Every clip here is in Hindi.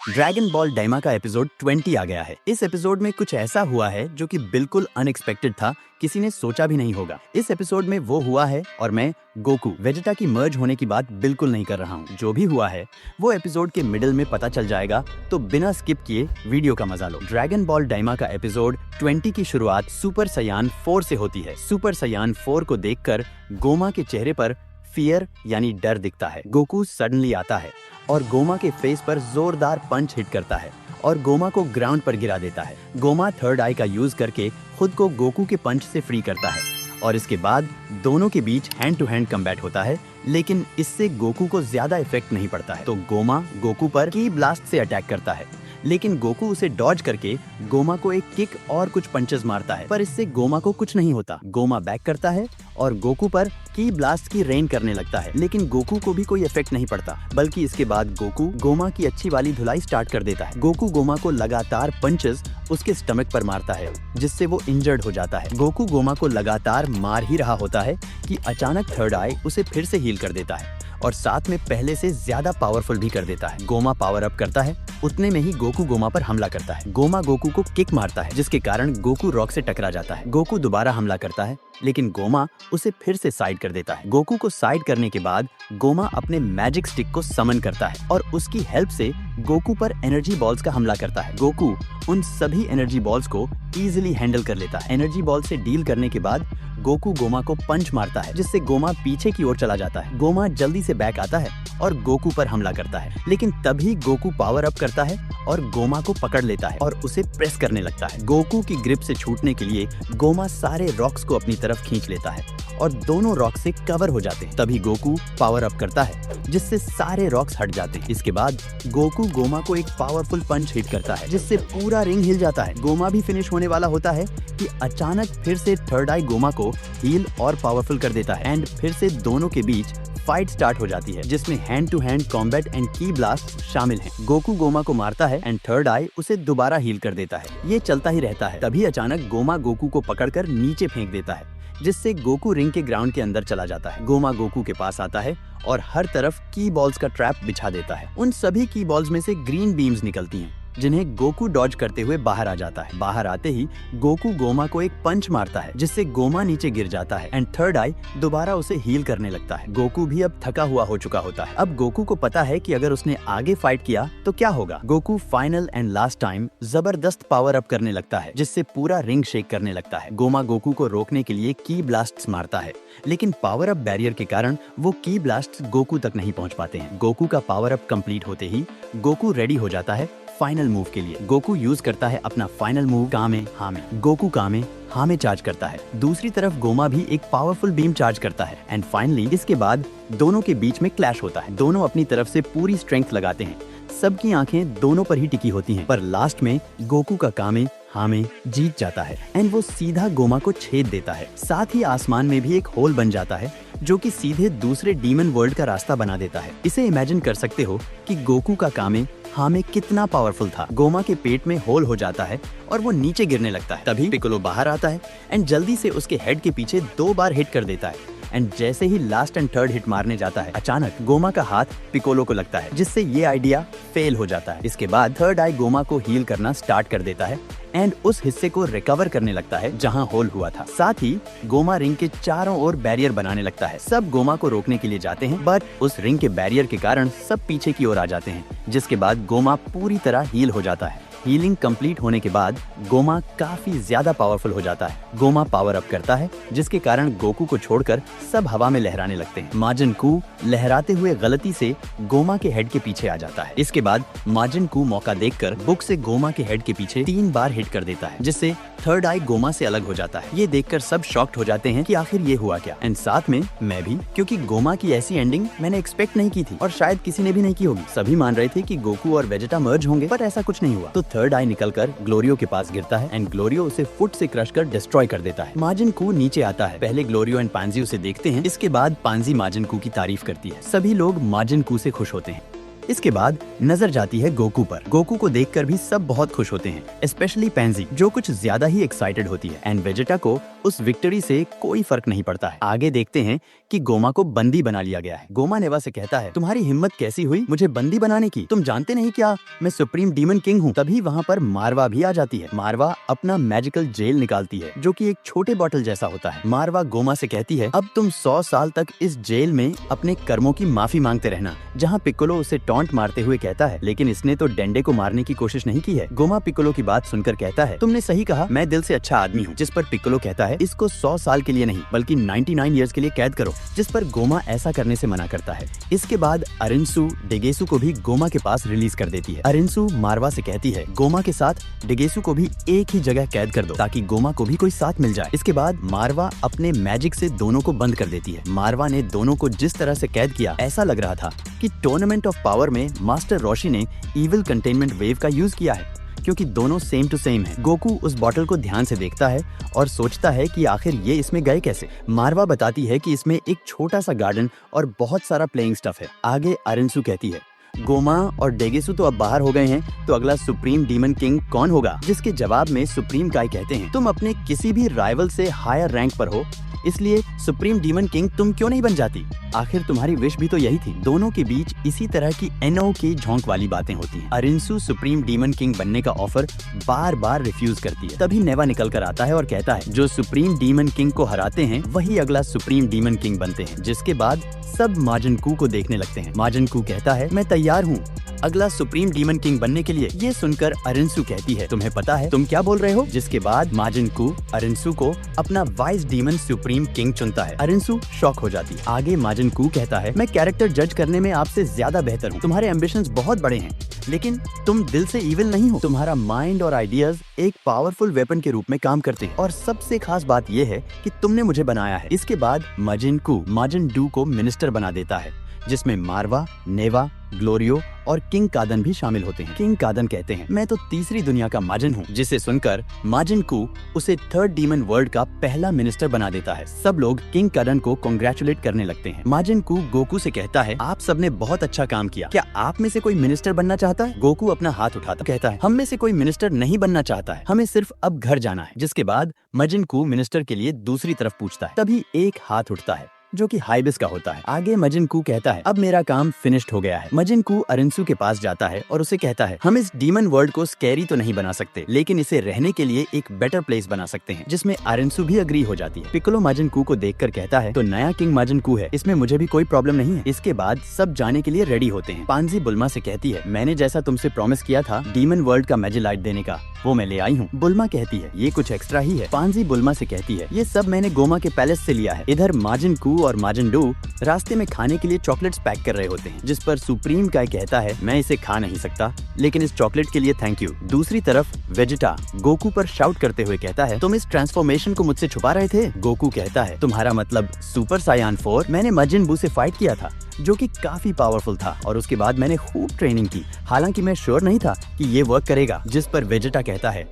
ड्रैगन बॉल डाइमा का एपिसोड 20 आ गया है। इस एपिसोड में कुछ ऐसा हुआ है जो कि बिल्कुल अनएक्सपेक्टेड था, किसी ने सोचा भी नहीं होगा। इस एपिसोड में वो हुआ है और मैं गोकू वेजिटा की मर्ज होने की बात बिल्कुल नहीं कर रहा हूँ। जो भी हुआ है वो एपिसोड के मिडिल में पता चल जाएगा, तो बिना स्किप किए वीडियो का मजा लो। ड्रैगन बॉल डाइमा का एपिसोड 20 की शुरुआत सुपर सैयान 4 से होती है। सुपर सैयान 4 को देखकर गोमा के चेहरे पर फियर यानी डर दिखता है। गोकू सडनली आता है और गोमा के फेस पर जोरदार पंच हिट करता है और गोमा को ग्राउंड पर गिरा देता है। गोमा थर्ड आई का यूज करके खुद को गोकू के पंच से फ्री करता है और इसके बाद दोनों के बीच हैंड टू हैंड कम्बैट होता है, लेकिन इससे गोकू को ज्यादा इफेक्ट नहीं पड़ता है। तो गोमा गोकू पर की ब्लास्ट से अटैक करता है, लेकिन गोकू उसे डॉज करके गोमा को एक किक और कुछ पंचेस मारता है, पर इससे गोमा को कुछ नहीं होता। गोमा बैक करता है और गोकू पर की ब्लास्ट की रेन करने लगता है, लेकिन गोकू को भी कोई इफेक्ट नहीं पड़ता, बल्कि इसके बाद गोकू गोमा की अच्छी वाली धुलाई स्टार्ट कर देता है। गोकू गोमा को लगातार पंचेस उसके स्टमक पर मारता है, जिससे वो इंजर्ड हो जाता है। गोकू गोमा को लगातार मार ही रहा होता है कि अचानक थर्ड आई उसे फिर से हील कर देता है और साथ में पहले से ज्यादा पावरफुल भी कर देता है। गोमा पावर अप करता है, उतने में ही गोकू गोमा पर हमला करता है। गोमा गोकू को किक मारता है, जिसके कारण गोकू रॉक से टकरा जाता है। गोकू दोबारा हमला करता है, लेकिन गोमा उसे फिर से साइड कर देता है। गोकू को साइड करने के बाद गोमा अपने मैजिक स्टिक को समन करता है और उसकी हेल्प से गोकू पर एनर्जी बॉल्स का हमला करता है। गोकू उन सभी एनर्जी बॉल्स को इजीली हैंडल कर लेता है। एनर्जी बॉल से डील करने के बाद गोकू गोमा को पंच मारता है, जिससे गोमा पीछे की ओर चला जाता है। गोमा जल्दी से बैक आता है और गोकू पर हमला करता है, लेकिन तभी गोकू पावर अप करता है और गोमा को पकड़ लेता है और उसे प्रेस करने लगता है। गोकू की ग्रिप से छूटने के लिए गोमा सारे रॉक्स को अपनी तरफ खींच लेता है और दोनों रॉक से कवर हो जाते हैं। तभी गोकू पावर अप करता है, जिससे सारे रॉक्स हट जाते हैं। इसके बाद गोकू गोमा को एक पावरफुल पंच हिट करता है, जिससे पूरा रिंग हिल जाता है। गोमा भी फिनिश होने वाला होता है कि अचानक फिर से थर्ड आई गोमा को हील और पावरफुल कर देता है एंड फिर से दोनों के बीच फाइट स्टार्ट हो जाती है, जिसमें hand to hand combat and की ब्लास्ट शामिल हैं। गोकू गोमा को मारता है एंड थर्ड आई उसे दोबारा हील कर देता है। ये चलता ही रहता है। तभी अचानक गोमा गोकू को पकड़कर नीचे फेंक देता है, जिससे गोकू रिंग के ग्राउंड के अंदर चला जाता है। गोमा गोकू के पास आता है और हर तरफ की बॉल्स का ट्रैप बिछा देता है। उन सभी की बॉल्स में से ग्रीन बीम्स निकलती हैं, जिन्हें गोकू डॉज करते हुए बाहर आ जाता है। बाहर आते ही गोकू गोमा को एक पंच मारता है, जिससे गोमा नीचे गिर जाता है एंड थर्ड आई दोबारा उसे हील करने लगता है। गोकू भी अब थका हुआ हो चुका होता है। अब गोकू को पता है कि अगर उसने आगे फाइट किया तो क्या होगा। Goku final and last time जबरदस्त पावर अप करने लगता है, जिससे पूरा रिंग शेक करने लगता है। गोमा गोकू को रोकने के लिए की ब्लास्ट्स मारता है, लेकिन पावर अप बैरियर के कारण वो की ब्लास्ट्स गोकू तक नहीं पहुंच पाते हैं। गोकू का पावर अप कंप्लीट होते ही गोकू रेडी हो जाता है फाइनल मूव के लिए। गोकू यूज करता है अपना फाइनल मूव कामे हामे। गोकू कामे हामे चार्ज करता है। दूसरी तरफ गोमा भी एक पावरफुल बीम चार्ज करता है एंड फाइनली इसके बाद दोनों के बीच में क्लैश होता है। दोनों अपनी तरफ से पूरी स्ट्रेंथ लगाते हैं। सबकी आंखें दोनों पर ही टिकी होती हैं, पर लास्ट में गोकू का कामे हामे जीत जाता है एंड वो सीधा गोमा को छेद देता है। साथ ही आसमान में भी एक होल बन जाता है, जो कि सीधे दूसरे डीमन वर्ल्ड का रास्ता बना देता है। इसे इमेजिन कर सकते हो कि गोकू का कामे हामे कितना पावरफुल था। गोमा के पेट में होल हो जाता है और वो नीचे गिरने लगता है। तभी पिकोलो बाहर आता है एंड जल्दी से उसके हेड के पीछे 2 बार हिट कर देता है एंड जैसे ही लास्ट एंड थर्ड हिट मारने जाता है, अचानक गोमा का हाथ पिकोलो को लगता है, जिससे ये आइडिया फेल हो जाता है। इसके बाद थर्ड आई गोमा को हील करना स्टार्ट कर देता है एंड उस हिस्से को रिकवर करने लगता है जहां होल हुआ था। साथ ही गोमा रिंग के चारों ओर बैरियर बनाने लगता है। सब गोमा को रोकने के लिए जाते हैं, बट उस रिंग के बैरियर के कारण सब पीछे की ओर आ जाते हैं, जिसके बाद गोमा पूरी तरह हील हो जाता है। हीलिंग कंप्लीट होने के बाद गोमा काफी ज्यादा पावरफुल हो जाता है। गोमा पावर अप करता है, जिसके कारण गोकू को छोड़कर सब हवा में लहराने लगते हैं। माजिन कू लहराते हुए गलती से गोमा के हेड के पीछे आ जाता है। इसके बाद माजिन कू मौका देखकर बुक से गोमा के हेड के पीछे 3 बार हिट कर देता है, जिससे थर्ड आई गोमा से अलग हो जाता है। ये देखकर सब शॉक्ड हो जाते हैं कि आखिर ये हुआ क्या, एंड साथ में मैं भी, क्योंकि गोमा की ऐसी एंडिंग मैंने एक्सपेक्ट नहीं की थी और शायद किसी ने भी नहीं की होगी। सभी मान रहे थे कि गोकू और वेजिटा मर्ज होंगे, पर ऐसा कुछ नहीं हुआ। तो थर्ड आई निकलकर ग्लोरियो के पास गिरता है एंड ग्लोरियो उसे फुट से क्रश कर डिस्ट्रॉय कर देता है। माजिन कू नीचे आता है। पहले ग्लोरियो एंड पांजी उसे देखते हैं, इसके बाद पांजी माजिन कू की तारीफ करती है। सभी लोग माजिन कू से खुश होते हैं। इसके बाद नजर जाती है गोकू पर। गोकू को देखकर भी सब बहुत खुश होते हैं, स्पेशली पैंजी जो कुछ ज्यादा ही एक्साइटेड होती है। एंड वेजेटा को उस विक्ट्री से कोई फर्क नहीं पड़ता है। आगे देखते हैं कि गोमा को बंदी बना लिया गया है। गोमा नेवा से कहता है, तुम्हारी हिम्मत कैसी हुई मुझे बंदी बनाने की? तुम जानते नहीं क्या मैं सुप्रीम डीमन किंग हूँ? तभी वहाँ पर मारवा भी आ जाती है। मारवा अपना मैजिकल जेल निकालती है जो कि एक छोटे बॉटल जैसा होता है। मारवा गोमा से कहती है, अब तुम 100 साल तक इस जेल में अपने कर्मों की माफी मांगते रहना। जहाँ पिक्कोलो उसे टॉन्ट मारते हुए कहता है, लेकिन इसने तो डेंडे को मारने की कोशिश नहीं की है। गोमा पिक्कोलो की बात सुनकर कहता है, तुमने सही कहा, मैं दिल से अच्छा आदमी हूँ। जिस पर पिक्कोलो कहता है, इसको 100 साल के लिए नहीं बल्कि 99 ईयर्स के लिए कैद करो। जिस पर गोमा ऐसा करने से मना करता है। इसके बाद अरिन्सु डेगेसु को भी गोमा के पास रिलीज कर देती है। अरिन्सु मारवा से कहती है, गोमा के साथ डेगेसु को भी एक ही जगह कैद कर दो ताकि गोमा को भी कोई साथ मिल जाए। इसके बाद मारवा अपने मैजिक से दोनों को बंद कर देती है। मारवा ने दोनों को जिस तरह से कैद किया, ऐसा लग रहा था कि टूर्नामेंट ऑफ पावर में मास्टर रोशी ने इविल कंटेनमेंट वेव का यूज किया है, क्योंकि दोनों सेम टू सेम है। गोकू उस बॉटल को ध्यान से देखता है और सोचता है कि आखिर ये इसमें गए कैसे। मारवा बताती है कि इसमें एक छोटा सा गार्डन और बहुत सारा प्लेइंग स्टफ है। आगे अरिन्सु कहती है, गोमा और डेगेसु तो अब बाहर हो गए हैं, तो अगला सुप्रीम डीमन किंग कौन होगा? जिसके जवाब में सुप्रीम काय कहते हैं, तुम अपने किसी भी राइवल से हायर रैंक पर हो, इसलिए सुप्रीम डीमन किंग तुम क्यों नहीं बन जाती? आखिर तुम्हारी विश भी तो यही थी। दोनों के बीच इसी तरह की एनओ की झोंक वाली बातें होती हैं। अरिन्सु सुप्रीम डीमन किंग बनने का ऑफर बार बार रिफ्यूज करती है। तभी नेवा निकल कर आता है और कहता है, जो सुप्रीम डीमन किंग को हराते हैं वही अगला सुप्रीम डीमन किंग बनते हैं। जिसके बाद सब माजन कू को देखने लगते हैं। माजन कू कहता है, मैं तैयार हूँ अगला सुप्रीम डीमन किंग बनने के लिए। ये सुनकर अरिन्सु कहती है, तुम्हें पता है तुम क्या बोल रहे हो? जिसके बाद माजन कू अरिन्सु को अपना वाइस डीमन सुप्रीम किंग चुनता है। अरिन्सु शॉक हो जाती है। आगे माजन कू कहता है, मैं कैरेक्टर जज करने में आपसे ज्यादा बेहतर हूँ। तुम्हारे एम्बिशंस बहुत बड़े हैं, लेकिन तुम दिल से इविल नहीं हो। तुम्हारा माइंड और आइडियाज एक पावरफुल वेपन के रूप में काम करते हैं, और सबसे खास बात यह है कि तुमने मुझे बनाया है। इसके बाद माजिन कू माजन डू को मिनिस्टर बना देता है, जिसमें मारवा, नेवा, ग्लोरियो और किंग कादन भी शामिल होते हैं। किंग कादन कहते हैं, मैं तो तीसरी दुनिया का माजन हूँ। जिसे सुनकर माजन कू उसे थर्ड डीमन वर्ल्ड का पहला मिनिस्टर बना देता है। सब लोग किंग कादन को कांग्रेचुलेट करने लगते हैं। माजन कू गोकू से कहता है, आप सबने बहुत अच्छा काम किया, क्या आप में से कोई मिनिस्टर बनना चाहता है? गोकू अपना हाथ उठाता कहता है, हम में से कोई मिनिस्टर नहीं बनना चाहता है, हमें सिर्फ अब घर जाना है। जिसके बाद माजन कू मिनिस्टर के लिए दूसरी तरफ पूछता है। तभी एक हाथ उठता है जो कि हाइबिस का होता है। आगे माजिन कू कहता है, अब मेरा काम फिनिश्ड हो गया है। माजिन कू अरिन्सु के पास जाता है और उसे कहता है, हम इस डीमन वर्ल्ड को स्कैरी तो नहीं बना सकते, लेकिन इसे रहने के लिए एक बेटर प्लेस बना सकते हैं। जिसमें अरिन्सु भी अग्री हो जाती है। पिक्कोलो माजिन कू को देखकर कहता है, तो नया किंग माजिन कू है, इसमें मुझे भी कोई प्रॉब्लम नहीं है। इसके बाद सब जाने के लिए रेडी होते हैं। पांजी बुल्मा से कहती है, मैंने जैसा तुमसे प्रॉमिस किया था डीमन वर्ल्ड का मैजिलाइट देने का, वो मैं ले आई हूँ। बुल्मा कहती है, ये कुछ एक्स्ट्रा ही है। पांजी बुल्मा से कहती है, ये सब मैंने गोमा के पैलेस से लिया है। इधर माजिन कू और माजिन डू रास्ते में खाने के लिए चॉकलेट्स पैक कर रहे होते हैं। जिस पर सुप्रीम काय कहता है, मैं इसे खा नहीं सकता, लेकिन इस चॉकलेट के लिए थैंक यू। दूसरी तरफ वेजिटा गोकू पर शाउट करते हुए कहता है, तुम इस ट्रांसफॉर्मेशन को मुझसे छुपा रहे थे? गोकू कहता है, तुम्हारा मतलब सुपर सायान 4? मैंने माजिन बू से फाइट किया था जो कि काफी पावरफुल था, और उसके बाद मैंने खूब ट्रेनिंग की, हालांकि मैं श्योर नहीं था कि ये वर्क करेगा। जिस पर वेजिटा कहता है,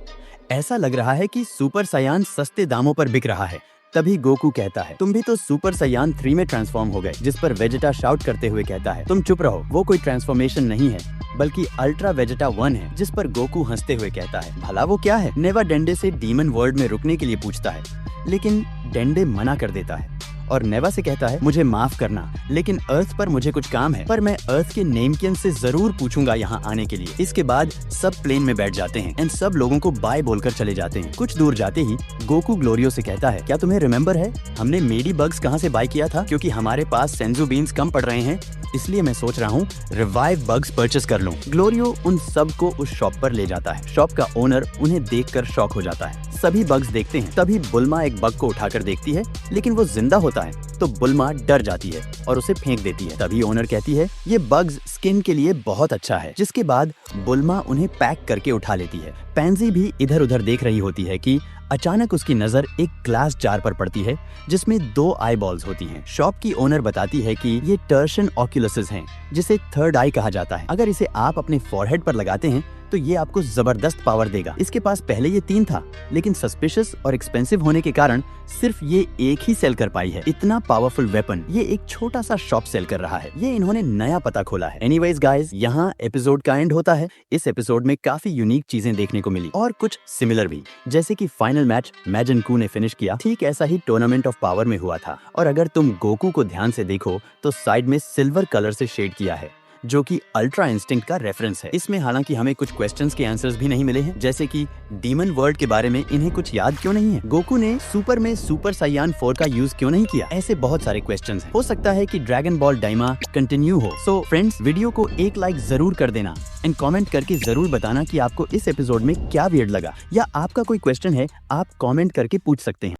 ऐसा लग रहा है कि सुपर सायान सस्ते दामों पर बिक रहा है। तभी गोकू कहता है, तुम भी तो सुपर सायान 3 में ट्रांसफॉर्म हो गए। जिस पर वेजिटा शाउट करते हुए कहता है, तुम चुप रहो, वो कोई ट्रांसफॉर्मेशन नहीं है बल्कि अल्ट्रा वेजिटा 1 है। जिस पर गोकू हंसते हुए कहता है, भला वो क्या है? नेवा डेंडे से डीमन वर्ल्ड में रुकने के लिए पूछता है, लेकिन डेंडे मना कर देता है और नेवा से कहता है, मुझे माफ करना, लेकिन अर्थ पर मुझे कुछ काम है, पर मैं अर्थ के नेमकियन से जरूर पूछूंगा यहाँ आने के लिए। इसके बाद सब प्लेन में बैठ जाते हैं एंड सब लोगों को बाय बोलकर चले जाते हैं। कुछ दूर जाते ही गोकू ग्लोरियो से कहता है, क्या तुम्हें रिमेम्बर है हमने मेडी बग्स कहाँ से बाय किया था? क्योंकि हमारे पास सेंजू बीन्स कम पड़ रहे हैं, इसलिए मैं सोच रहा हूँ रिवाइव बग्स परचेस कर लूं। ग्लोरियो उन सब को उस शॉप पर ले जाता है। शॉप का ओनर उन्हें देखकर शॉक हो जाता है। सभी बग्स देखते हैं। तभी बुल्मा एक बग को उठाकर देखती है, लेकिन वो जिंदा होता है, तो बुल्मा डर जाती है और उसे फेंक देती है। तभी ओनर कहती है, ये बग्स स्किन के लिए बहुत अच्छा है। जिसके बाद बुल्मा उन्हें पैक करके उठा लेती है। पैंजी भी इधर उधर देख रही होती है कि अचानक उसकी नजर एक ग्लास जार पर पड़ती है जिसमें 2 आई बॉल्स होती हैं। शॉप की ओनर बताती है कि ये टर्शन ऑक्यूलसिस हैं, जिसे थर्ड आई कहा जाता है। अगर इसे आप अपने फॉरहेड पर लगाते हैं तो ये आपको जबरदस्त पावर देगा। इसके पास पहले ये 3 था, लेकिन सस्पिशियस और एक्सपेंसिव होने के कारण सिर्फ ये एक ही सेल कर पाई है। इतना पावरफुल वेपन ये एक छोटा सा शॉप सेल कर रहा है। ये इन्होंने नया पता खोला है। एनीवेज गाइस, यहाँ एपिसोड का एंड होता है। इस एपिसोड में काफी यूनिक चीजें देखने को मिली और कुछ सिमिलर भी, जैसे कि फाइनल मैच मैजन कू ने फिनिश किया, ठीक ऐसा ही टूर्नामेंट ऑफ पावर में हुआ था। और अगर तुम गोकू को ध्यान से देखो तो साइड में सिल्वर कलर से शेड किया है, जो कि अल्ट्रा इंस्टिंक्ट का रेफरेंस है। इसमें हालांकि हमें कुछ क्वेश्चंस के आंसर्स भी नहीं मिले हैं, जैसे कि डीमन वर्ल्ड के बारे में इन्हें कुछ याद क्यों नहीं है, गोकू ने सुपर में सुपर साइयान 4 का यूज क्यों नहीं किया। ऐसे बहुत सारे क्वेश्चंस हैं। हो सकता है कि ड्रैगन बॉल डाइमा कंटिन्यू हो। सो फ्रेंड्स, वीडियो को एक लाइक जरूर कर देना एंड कमेंट करके जरूर बताना कि आपको इस एपिसोड में क्या वियर्ड लगा, या आपका कोई क्वेश्चन है आप कमेंट करके पूछ सकते हैं।